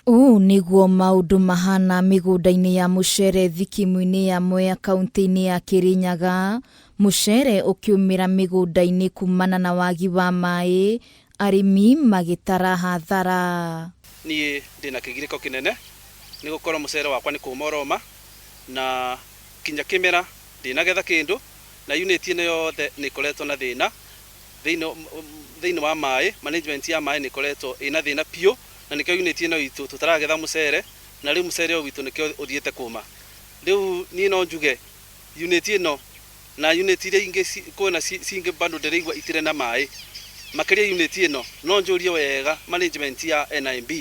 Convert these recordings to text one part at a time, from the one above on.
Ũũ nĩguo maũndũ mahana mĩgũnda-inĩ ya mũcere thikimu-inĩ ya Mwea kaunti-inĩ ya Kirinyaga, mũcere ũkiumĩra mĩgũnda-inĩ kumana na wagi wa maĩ, arĩmi magĩtara hathara. Niĩ ndĩna kĩgirĩko kĩnene nĩ gũkorwo mũcere wakwa nĩ kũũma ũroma, na kinya kĩmera ndinagetha kĩndũ, na unit ĩno yothe nĩ ĩkoretwo na thĩna thĩinĩ wa maĩ. Management ya maĩ nĩ ĩkoretwo ĩna thĩna piũ, na nĩkĩo unit ĩno itũ tũtaragetha mũcere, na rĩu mũcere ũyũ witũ nĩkĩo ũthiĩte kũũma. Rĩu niĩ no njuge unit ĩno na unit iria ingĩ kwĩna cingĩ bado ndĩraigua itirĩ na maĩ, makĩria unit ĩno no njũrie wega management ya NIB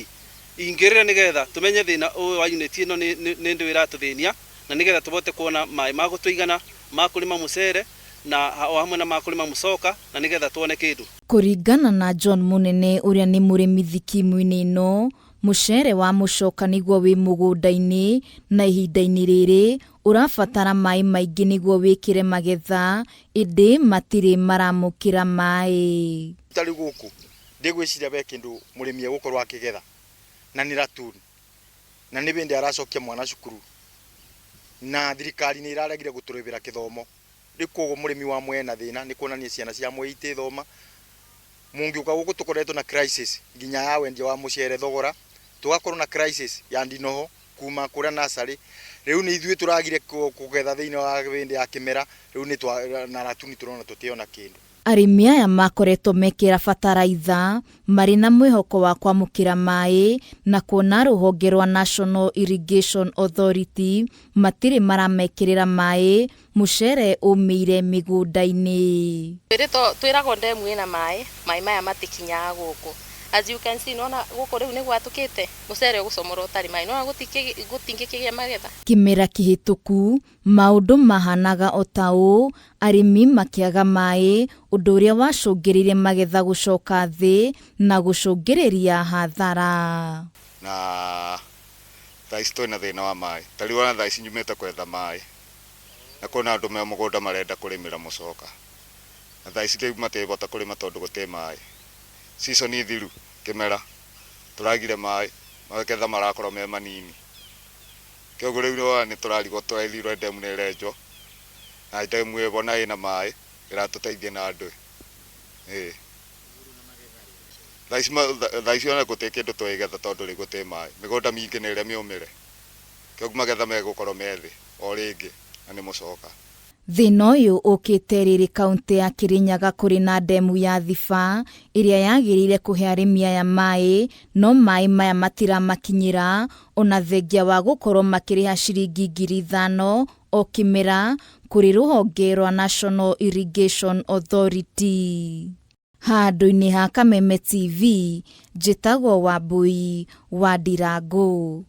ingĩrĩra nĩgetha tũmenye thĩna ũyũ wa unit ĩno nĩ ndũ ĩratũthĩnia, na nĩgetha tũbote kuona maĩ ma gũtũigana ma kũrĩma mũcere na o hamwe na ma kũrĩma mũcoka, na nĩgetha tuone kĩndũ. Kũringana na John Munene ũrĩa nĩ mũrĩmi thikimu-inĩ ĩno, mũcere wa mũcoka nĩguo wĩ mũgũnda-inĩ, na ihinda-inĩ rĩrĩ ũrabatara maĩ maingĩ nĩguo wĩkĩre magetha, ĩndĩ matirĩ maramũkĩra maĩ. Tarĩ gũkũ ndigwĩciria be kĩndũ mũrĩmi egũkorwo akĩgetha na nĩ ratuni, na nĩ bĩndĩ aracokia mwana cukuru, na thirikari nĩ iraregire gũtũrĩhĩra gĩthomo. Rĩu koguo mũrĩmi wa Mwea na thĩna nĩ kuonania ciana cia Mwea itĩthoma. Mũngĩũka gũkũ tũkoretwo na crisis nginya ya wendia wa mũcere thogora, tugakorwo na crisis ya ndinoho kuma kũrĩa nasarĩ. Rĩu nĩ ithuĩ tũragire kũgetha thĩinĩ wa bĩndĩ ya kĩmera, rĩu nĩ na ratuni tũrona tũtiona kĩndũ. Arĩmi aya makoretwo mekĩra bataraitha marĩ na mwĩhoko wa kwamũkĩra maĩ, na kuona rũhonge rwa National Irrigation Authority matirĩ maramekĩrĩra maĩ, mũcere ũmĩire mĩgũnda-inĩ. Twĩragwo ndemu ĩna maĩ maya matikinyaga gũkũ. As you can see, nona gũkũ rĩu nĩ gwatũkĩte, mũcere ũgũcomora ũtarĩ maĩ, nona gũtingĩkĩgĩa magetha. Kĩmera kĩhĩtũku maũndũ mahanaga o ta ũũ, arĩmi makĩaga maĩ, ũndũ ũrĩa wacũngĩrĩire magetha gũcoka thĩ na gũcũngĩrĩria hathara. Na thaa ici twĩna thĩna wa maĩ, ta rĩu ona thaa ici nyumĩte kwetha maĩ, na kwĩna andũ me mũgũnda marenda kũrĩmĩra mũcoka, na thaa ici rĩu matĩbota kũrĩma tondũ gũtĩ maĩ. Season thiru kĩmera tũragire maĩ, magetha marakorwo me manini, kĩoguo rĩu nĩ tũrarigwo twethirwo ndemu nĩ ĩrenjwo, na ndemu ĩbona ĩna maĩ ĩratũteithia na andũ. Thaa ici ona gũtĩ kĩndũ twĩgetha tondũ rĩ gũtĩ maĩ, mĩgũnda mingĩ nĩ ĩrĩa mĩũmĩre, kĩoguo magetha megũkorwo me thĩ o rĩngĩ na nĩ mũcoka. Thĩna ũyũ ũkĩte rĩrĩ kaunti ya Kirinyaga kũrĩ na ndemu ya Thiba ĩrĩa yagĩrĩire kũhe arĩmi aya maĩ, no maĩ maya matiramakinyĩra, ona thengia wa gũkorwo makĩrĩha ciringi 5,000 o kĩmera kũrĩ rũhonge rwa National Irrigation Authority. Handũ-inĩ ha Kameme TV, njĩtagwo Wambui wa Ndirango.